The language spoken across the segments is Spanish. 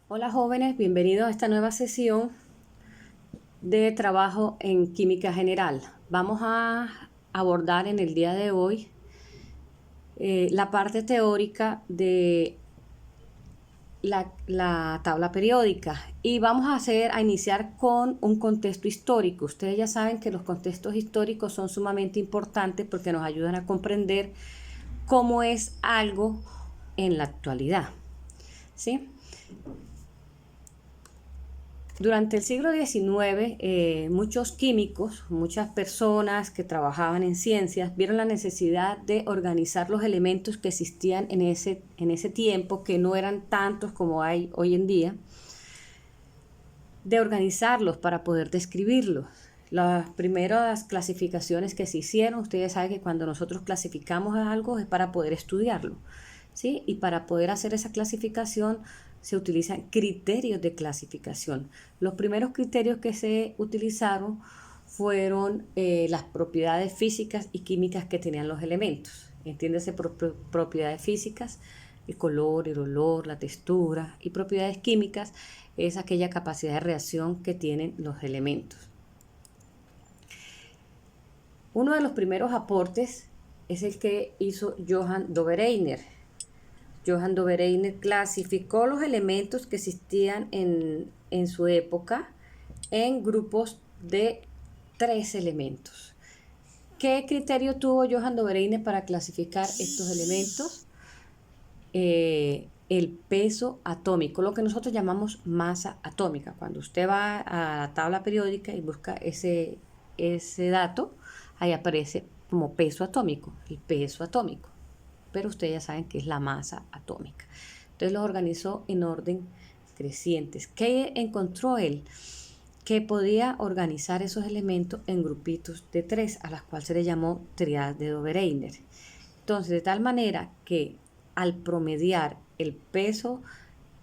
Hola jóvenes, bienvenidos a esta nueva sesión de trabajo en química general. Vamos a abordar en el día de hoy la parte teórica de la tabla periódica y vamos a iniciar con un contexto histórico. Ustedes ya saben que los contextos históricos son sumamente importantes porque nos ayudan a comprender cómo es algo en la actualidad, ¿sí? Durante el siglo XIX, muchos químicos, muchas personas que trabajaban en ciencias, vieron la necesidad de organizar los elementos que existían en ese tiempo, que no eran tantos como hay hoy en día, de organizarlos para poder describirlos. Las primeras clasificaciones que se hicieron, ustedes saben que cuando nosotros clasificamos algo es para poder estudiarlo, ¿sí? Y para poder hacer esa clasificación se utilizan criterios de clasificación. Los primeros criterios que se utilizaron fueron las propiedades físicas y químicas que tenían los elementos. Entiéndase por propiedades físicas, el color, el olor, la textura, y propiedades químicas es aquella capacidad de reacción que tienen los elementos. Uno de los primeros aportes es el que hizo Johann Dobereiner. Johann Dobereiner clasificó los elementos que existían en su época en grupos de 3 elementos. ¿Qué criterio tuvo Johann Dobereiner para clasificar estos elementos? El peso atómico, lo que nosotros llamamos masa atómica. Cuando usted va a la tabla periódica y busca ese dato, ahí aparece como peso atómico, el peso atómico. Pero ustedes ya saben que es la masa atómica. Entonces los organizó en orden crecientes. ¿Qué encontró él? Que podía organizar esos elementos en grupitos de 3, a las cuales se le llamó triada de Dobereiner. Entonces, de tal manera que al promediar el peso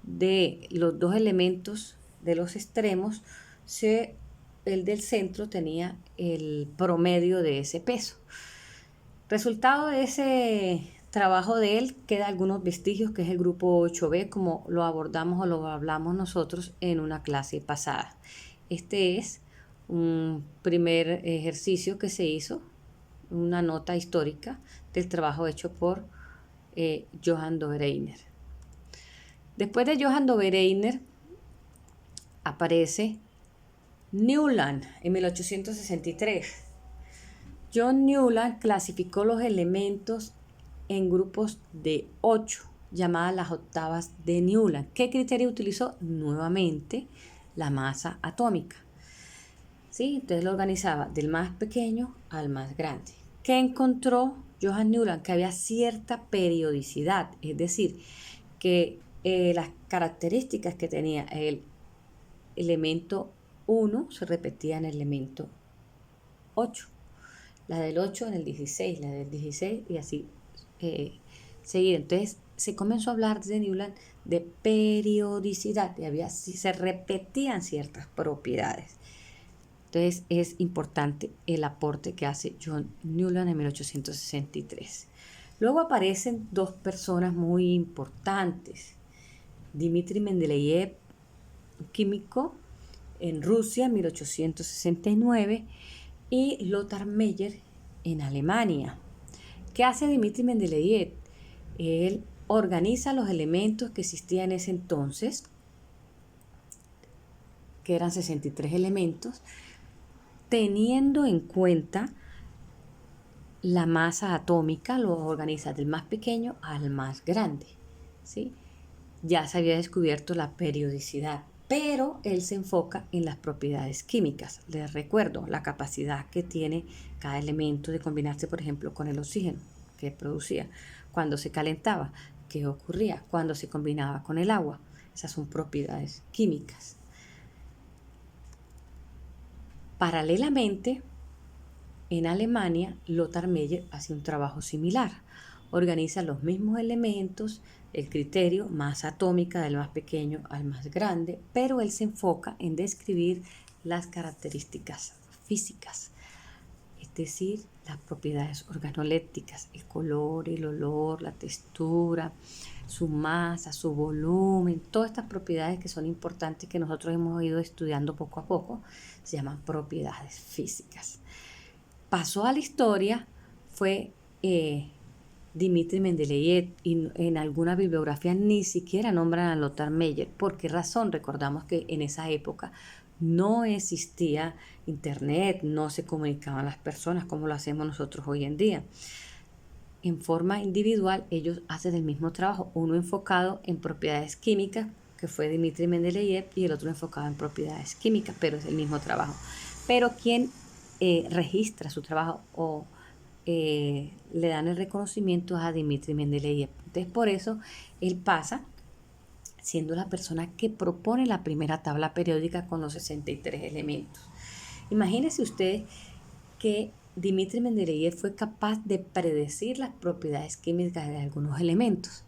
de los dos elementos de los extremos, el del centro tenía el promedio de ese peso. Resultado de ese trabajo de él, queda algunos vestigios, que es el grupo 8B, como lo abordamos o lo hablamos nosotros en una clase pasada. Este es un primer ejercicio que se hizo, una nota histórica del trabajo hecho por Johann Dobereiner. Después de Johann Dobereiner aparece Newland en 1863. John Newland clasificó los elementos en grupos de 8, llamadas las octavas de Newland. ¿Qué criterio utilizó? Nuevamente la masa atómica. ¿Sí? Entonces lo organizaba del más pequeño al más grande. ¿Qué encontró Johann Newland? Que había cierta periodicidad, es decir, que las características que tenía el elemento 1 se repetían en el elemento 8. La del 8 en el 16, la del 16 y así seguir. Entonces se comenzó a hablar de Newland de periodicidad, se repetían ciertas propiedades. Entonces es importante el aporte que hace John Newland en 1863. Luego aparecen dos personas muy importantes. Dmitri Mendeleev, químico en Rusia en 1869, y Lothar Meyer en Alemania. ¿Qué hace Dmitri Mendeleev? Él organiza los elementos que existían en ese entonces, que eran 63 elementos, teniendo en cuenta la masa atómica, lo organiza del más pequeño al más grande, ¿sí? Ya se había descubierto la periodicidad, pero él se enfoca en las propiedades químicas. Les recuerdo la capacidad que tiene cada elemento de combinarse, por ejemplo, con el oxígeno que producía. Cuando se calentaba, ¿qué ocurría? Cuando se combinaba con el agua. Esas son propiedades químicas. Paralelamente, en Alemania, Lothar Meyer hace un trabajo similar. Organiza los mismos elementos, el criterio masa atómica del más pequeño al más grande, pero él se enfoca en describir las características físicas. es decir, las propiedades organolépticas, el color, el olor, la textura, su masa, su volumen, todas estas propiedades que son importantes que nosotros hemos ido estudiando poco a poco, se llaman propiedades físicas. Pasó a la historia, fue Dmitri Mendeleev, y en alguna bibliografía ni siquiera nombran a Lothar Meyer. ¿Por qué razón? Recordamos que en esa época no existía internet, no se comunicaban las personas como lo hacemos nosotros hoy en día. En forma individual, ellos hacen el mismo trabajo, uno enfocado en propiedades químicas, que fue Dmitri Mendeleev, y el otro enfocado en propiedades químicas, pero es el mismo trabajo. Pero quien registra su trabajo o le dan el reconocimiento a Dmitri Mendeleev. Entonces, por eso él pasa siendo la persona que propone la primera tabla periódica con los 63 elementos. Imagínense ustedes que Dmitri Mendeleev fue capaz de predecir las propiedades químicas de algunos elementos,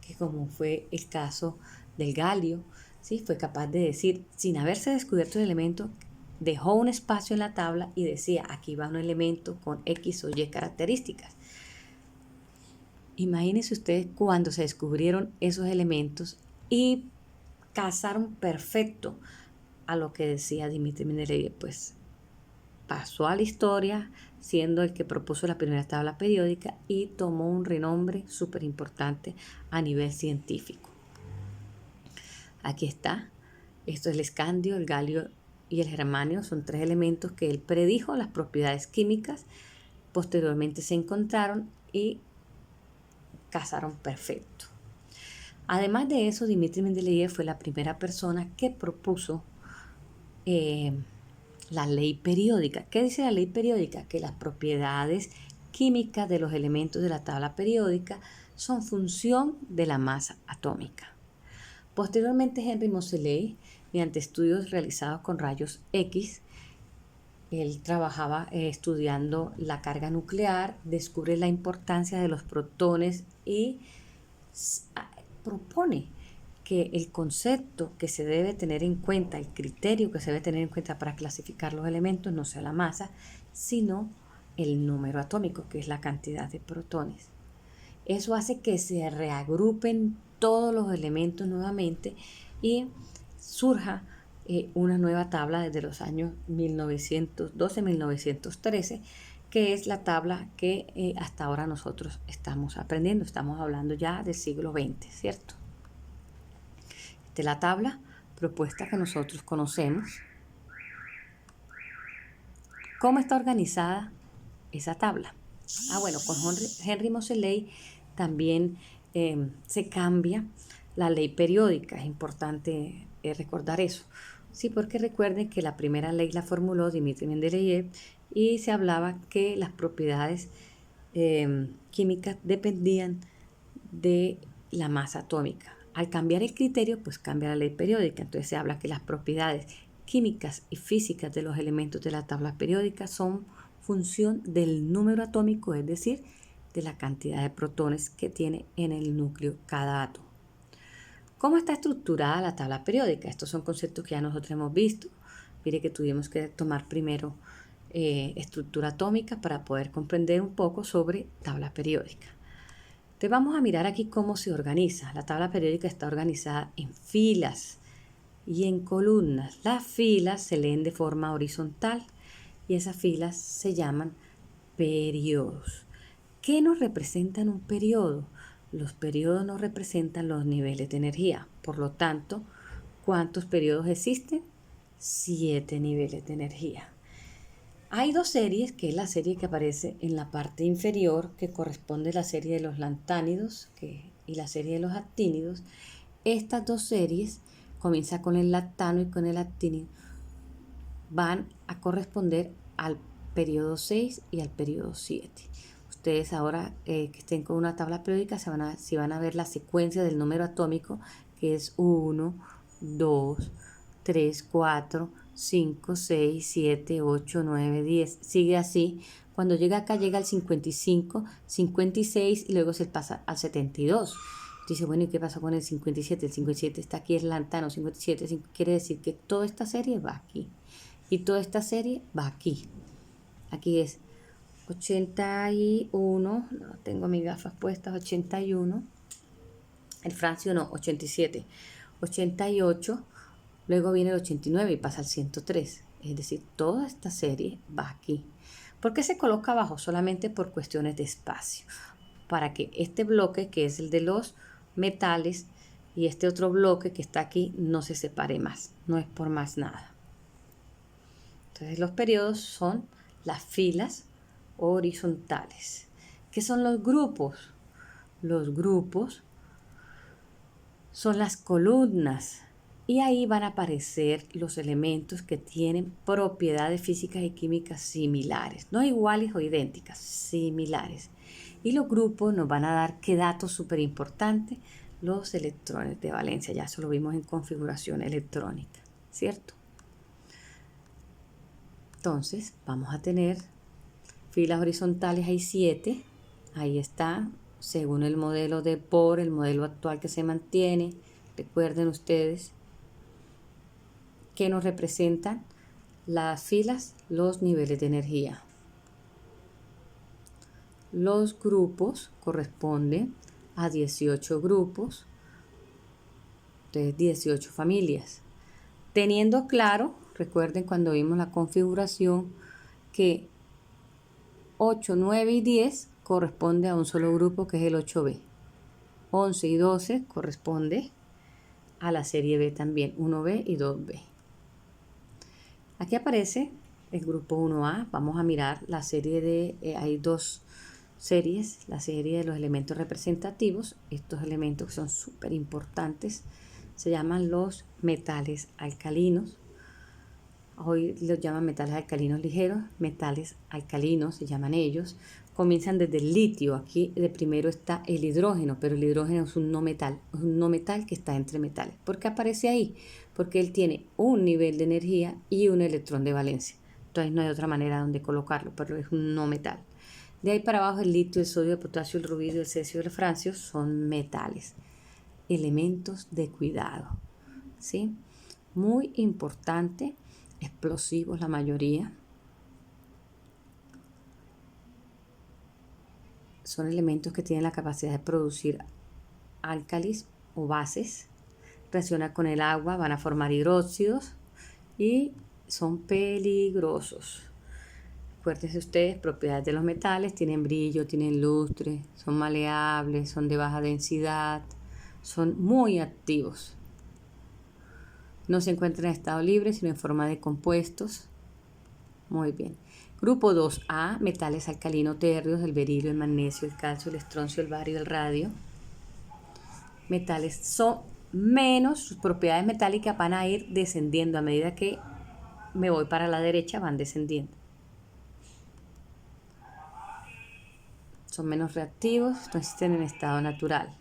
que como fue el caso del galio, ¿sí? Fue capaz de decir, sin haberse descubierto el elemento, dejó un espacio en la tabla y decía, aquí va un elemento con X o Y características. Imagínense ustedes cuando se descubrieron esos elementos y casaron perfecto a lo que decía Dmitri Mendeleev, pues pasó a la historia siendo el que propuso la primera tabla periódica y tomó un renombre súper importante a nivel científico. Aquí está, esto es el escandio, el galio y el germanio, son 3 elementos que él predijo las propiedades químicas, posteriormente se encontraron y casaron perfecto. Además de eso, Dmitri Mendeleev fue la primera persona que propuso la ley periódica. ¿Qué dice la ley periódica? Que las propiedades químicas de los elementos de la tabla periódica son función de la masa atómica. Posteriormente, Henry Moseley, mediante estudios realizados con rayos X, él trabajaba estudiando la carga nuclear, descubre la importancia de los protones y propone que el concepto que se debe tener en cuenta, el criterio que se debe tener en cuenta para clasificar los elementos no sea la masa, sino el número atómico, que es la cantidad de protones. Eso hace que se reagrupen todos los elementos nuevamente y surja una nueva tabla desde los años 1912-1913, que es la tabla que hasta ahora nosotros estamos aprendiendo. Estamos hablando ya del siglo XX, ¿cierto? Esta es la tabla propuesta que nosotros conocemos. ¿Cómo está organizada esa tabla? Bueno, con Henry Moseley también se cambia la ley periódica. Es importante recordar eso. Sí, porque recuerden que la primera ley la formuló Dmitri Mendeleev y se hablaba que las propiedades químicas dependían de la masa atómica. Al cambiar el criterio, pues cambia la ley periódica. Entonces se habla que las propiedades químicas y físicas de los elementos de la tabla periódica son función del número atómico, es decir, de la cantidad de protones que tiene en el núcleo cada átomo. ¿Cómo está estructurada la tabla periódica? Estos son conceptos que ya nosotros hemos visto. Mire que tuvimos que tomar primero estructura atómica para poder comprender un poco sobre tabla periódica. Entonces vamos a mirar aquí cómo se organiza. La tabla periódica está organizada en filas y en columnas. Las filas se leen de forma horizontal y esas filas se llaman periodos. ¿Qué nos representan un periodo? Los periodos nos representan los niveles de energía. Por lo tanto, ¿cuántos periodos existen? 7 niveles de energía. Hay 2 series, que es la serie que aparece en la parte inferior, que corresponde a la serie de los lantánidos y la serie de los actínidos. Estas 2 series, comienza con el lactano y con el actínido, van a corresponder al periodo 6 y al periodo 7. Ustedes ahora que estén con una tabla periódica si van a ver la secuencia del número atómico, que es 1, 2, 3, 4, 5, 6, 7, 8, 9, 10. Sigue así. Cuando llega acá llega al 55, 56 y luego se pasa al 72. Dice, bueno, ¿y qué pasa con el 57? El 57 está aquí, es lantano, 57. Quiere decir que toda esta serie va aquí. Y toda esta serie va aquí. Aquí es 81, no tengo mis gafas puestas, 81, el francio no, 87, 88, luego viene el 89 y pasa al 103, es decir, toda esta serie va aquí. ¿Por qué se coloca abajo? Solamente por cuestiones de espacio, para que este bloque, que es el de los metales, y este otro bloque que está aquí no se separe más, no es por más nada. Entonces los periodos son las filas horizontales. ¿Qué son los grupos? Los grupos son las columnas y ahí van a aparecer los elementos que tienen propiedades físicas y químicas similares, no iguales o idénticas, similares. Y los grupos nos van a dar, ¿qué dato súper importante? Los electrones de valencia, ya eso lo vimos en configuración electrónica, ¿cierto? Entonces vamos a tener filas horizontales, hay 7, ahí está, según el modelo de Bohr, el modelo actual que se mantiene. Recuerden ustedes que nos representan las filas, los niveles de energía. Los grupos corresponden a 18 grupos, entonces 18 familias. Teniendo claro, recuerden cuando vimos la configuración, que 8, 9 y 10 corresponde a un solo grupo, que es el 8B. 11 y 12 corresponde a la serie B también, 1B y 2B. Aquí aparece el grupo 1A. Vamos a mirar la serie de, hay dos series, la serie de los elementos representativos. Estos elementos que son súper importantes se llaman los metales alcalinos. Hoy los llaman metales alcalinos ligeros, metales alcalinos se llaman ellos. Comienzan desde el litio. Aquí de primero está el hidrógeno, pero el hidrógeno es un no metal que está entre metales. ¿Por qué aparece ahí? Porque él tiene un nivel de energía y un electrón de valencia. Entonces no hay otra manera donde colocarlo, pero es un no metal. De ahí para abajo el litio, el sodio, el potasio, el rubidio, el cesio y el francio son metales, elementos de cuidado, ¿sí? Muy importante, explosivos la mayoría. Son elementos que tienen la capacidad de producir álcalis o bases, reaccionan con el agua, van a formar hidróxidos y son peligrosos. Acuérdense ustedes, propiedades de los metales: tienen brillo, tienen lustre, son maleables, son de baja densidad, son muy activos. No se encuentran en estado libre, sino en forma de compuestos. Muy bien. Grupo 2A, metales alcalinos térreos, el berilio, el magnesio, el calcio, el estroncio, el bario, el radio. Metales son menos, sus propiedades metálicas van a ir descendiendo a medida que me voy para la derecha, van descendiendo. Son menos reactivos, no existen en estado natural.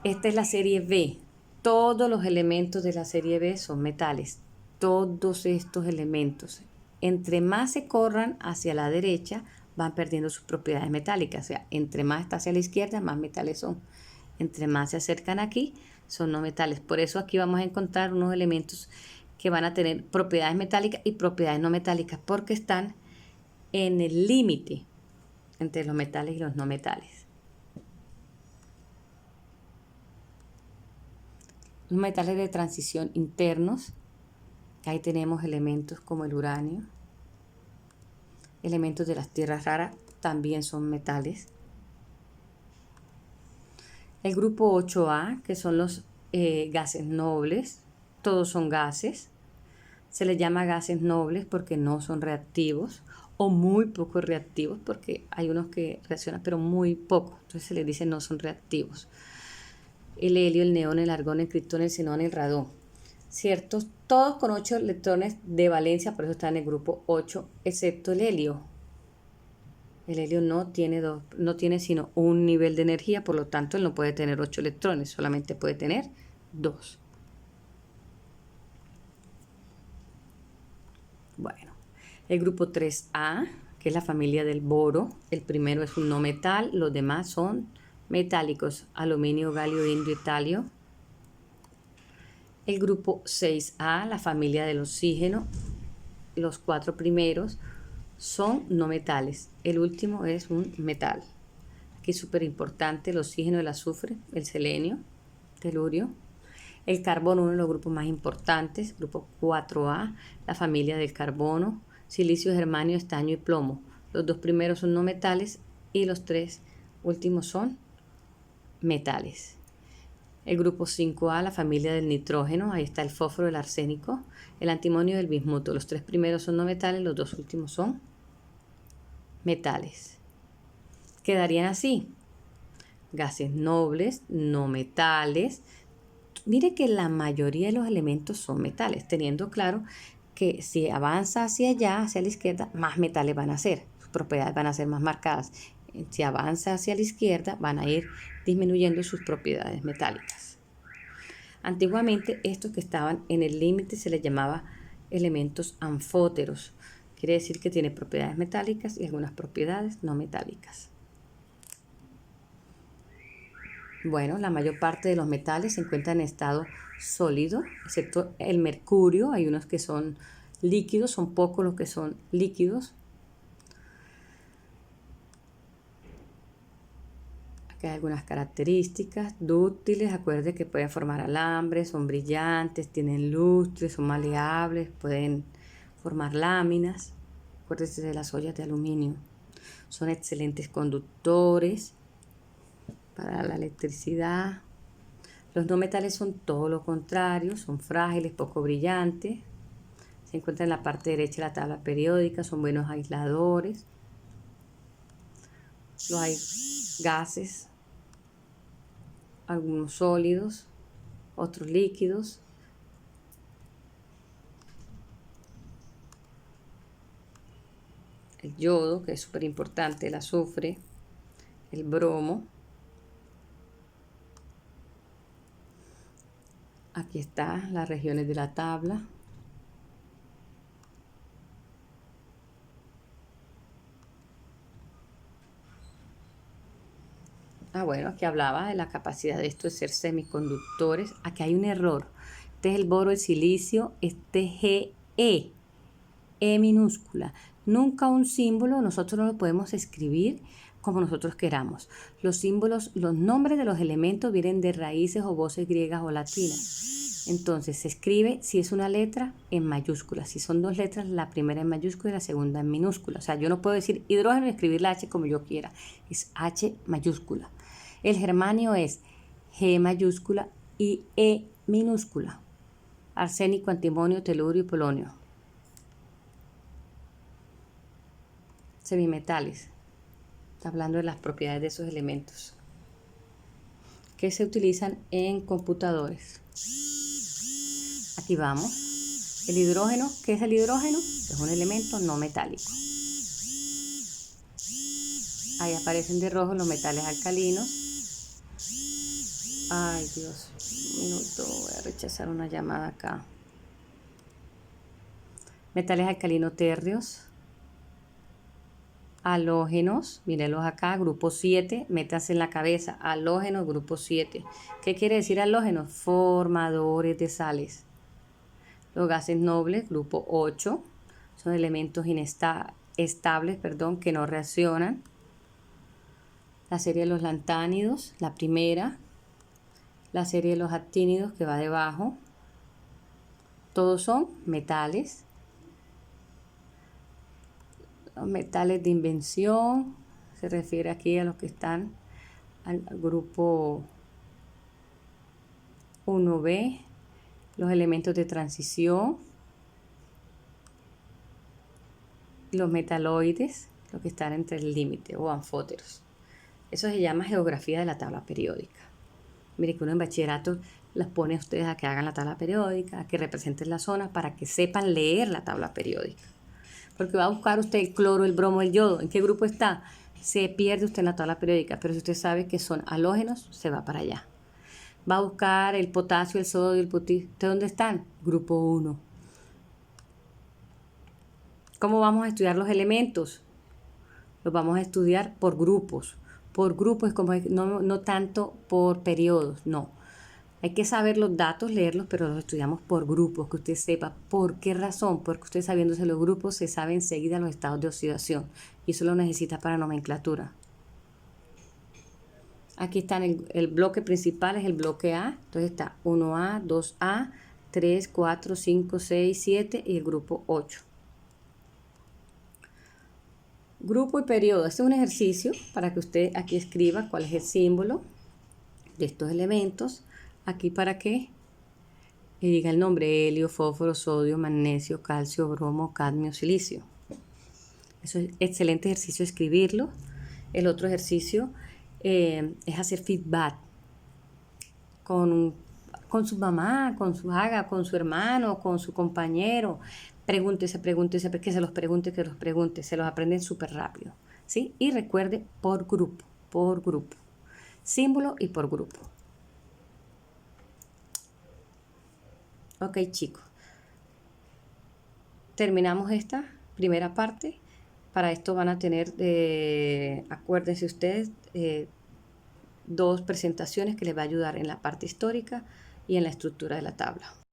Esta es la serie B. Todos los elementos de la serie B son metales. Todos estos elementos, entre más se corran hacia la derecha, van perdiendo sus propiedades metálicas. O sea, entre más está hacia la izquierda, más metales son. Entre más se acercan aquí, son no metales. Por eso aquí vamos a encontrar unos elementos que van a tener propiedades metálicas y propiedades no metálicas, porque están en el límite entre los metales y los no metales. Los metales de transición internos, ahí tenemos elementos como el uranio. Elementos de las tierras raras también son metales. El grupo 8A, que son los gases nobles, todos son gases. Se les llama gases nobles porque no son reactivos o muy poco reactivos, porque hay unos que reaccionan pero muy poco, entonces se les dice no son reactivos. El helio, el neón, el argón, el criptón, el xenón, el radón, ¿cierto? Todos con 8 electrones de valencia, por eso están en el grupo 8, excepto el helio. El helio no tiene sino un nivel de energía, por lo tanto él no puede tener 8 electrones, solamente puede tener 2. Bueno, el grupo 3A, que es la familia del boro, el primero es un no metal, los demás son metálicos: aluminio, galio, indio y talio. El grupo 6A, la familia del oxígeno, los 4 primeros son no metales. El último es un metal. Aquí es súper importante el oxígeno, el azufre, el selenio, telurio. El carbono, uno de los grupos más importantes, grupo 4A, la familia del carbono, silicio, germanio, estaño y plomo. Los dos primeros son no metales y los tres últimos son metales. El grupo 5A, la familia del nitrógeno, ahí está el fósforo, el arsénico, el antimonio y el bismuto. Los tres primeros son no metales, los dos últimos son metales. Quedarían así: gases nobles, no metales. Mire que la mayoría de los elementos son metales, teniendo claro que si avanza hacia allá, hacia la izquierda, más metales van a ser, sus propiedades van a ser más marcadas. Si avanza hacia la izquierda, van a ir disminuyendo sus propiedades metálicas. Antiguamente, estos que estaban en el límite se les llamaba elementos anfóteros. Quiere decir que tiene propiedades metálicas y algunas propiedades no metálicas. Bueno, la mayor parte de los metales se encuentran en estado sólido, excepto el mercurio. Hay unos que son líquidos, son pocos los que son líquidos. Aquí hay algunas características: dúctiles, acuérdense que pueden formar alambres, son brillantes, tienen lustre, son maleables, pueden formar láminas. Acuérdense de las ollas de aluminio. Son excelentes conductores para la electricidad. Los no metales son todo lo contrario, son frágiles, poco brillantes. Se encuentran en la parte derecha de la tabla periódica, son buenos aisladores. Hay gases, algunos sólidos, otros líquidos. El yodo, que es súper importante, el azufre, el bromo. Aquí están las regiones de la tabla. Bueno, aquí hablaba de la capacidad de estos de ser semiconductores. Aquí hay un error. Este es el boro, el silicio, este es GE, E minúscula. Nunca un símbolo nosotros no lo podemos escribir como nosotros queramos. Los símbolos, los nombres de los elementos vienen de raíces o voces griegas o latinas. Entonces se escribe, si es una letra, en mayúscula. Si son dos letras, la primera en mayúscula y la segunda en minúscula. O sea, yo no puedo decir hidrógeno y escribir la H como yo quiera. Es H mayúscula. El germanio es G mayúscula y E minúscula. Arsénico, antimonio, telurio y polonio. Semimetales. Está hablando de las propiedades de esos elementos que se utilizan en computadores. Aquí vamos. El hidrógeno, ¿qué es el hidrógeno? Es un elemento no metálico. Ahí aparecen de rojo los metales alcalinos. Ay, Dios, un minuto, voy a rechazar una llamada acá. Metales alcalinos térreos. Halógenos, mírenlos acá, grupo 7, métanse en la cabeza, halógenos, grupo 7. ¿Qué quiere decir halógenos? Formadores de sales. Los gases nobles, grupo 8, son elementos estables, que no reaccionan. La serie de los lantánidos, la primera. La serie de los actínidos, que va debajo. Todos son metales. Los metales de invención, se refiere aquí a los que están al grupo 1B, los elementos de transición, los metaloides, los que están entre el límite o anfóteros. Eso se llama geografía de la tabla periódica. Mire que uno en bachillerato las pone a ustedes a que hagan la tabla periódica, a que representen la zona para que sepan leer la tabla periódica. Porque va a buscar usted el cloro, el bromo, el yodo. ¿En qué grupo está? Se pierde usted en la tabla periódica, pero si usted sabe que son halógenos, se va para allá. Va a buscar el potasio, el sodio, el potasio. ¿Ustedes dónde están? Grupo 1. ¿Cómo vamos a estudiar los elementos? Los vamos a estudiar por grupos. Por grupos es como no tanto por periodos, no. Hay que saber los datos, leerlos, pero los estudiamos por grupos, que usted sepa por qué razón, porque usted sabiéndose los grupos se sabe enseguida los estados de oxidación y eso lo necesita para nomenclatura. Aquí están el bloque principal, es el bloque A, entonces está 1A, 2A, 3, 4, 5, 6, 7 y el grupo 8. Grupo y periodo, este es un ejercicio para que usted aquí escriba cuál es el símbolo de estos elementos, aquí para que le diga el nombre: helio, fósforo, sodio, magnesio, calcio, bromo, cadmio, silicio. Eso es excelente ejercicio escribirlo. El otro ejercicio es hacer feedback con su mamá, con su aga, con su hermano, con su compañero. Pregúntese, que se los pregunte, se los aprenden súper rápido, ¿sí? Y recuerde por grupo, símbolo y por grupo. Ok, chicos, terminamos esta primera parte. Para esto van a tener, acuérdense ustedes, 2 presentaciones que les va a ayudar en la parte histórica y en la estructura de la tabla.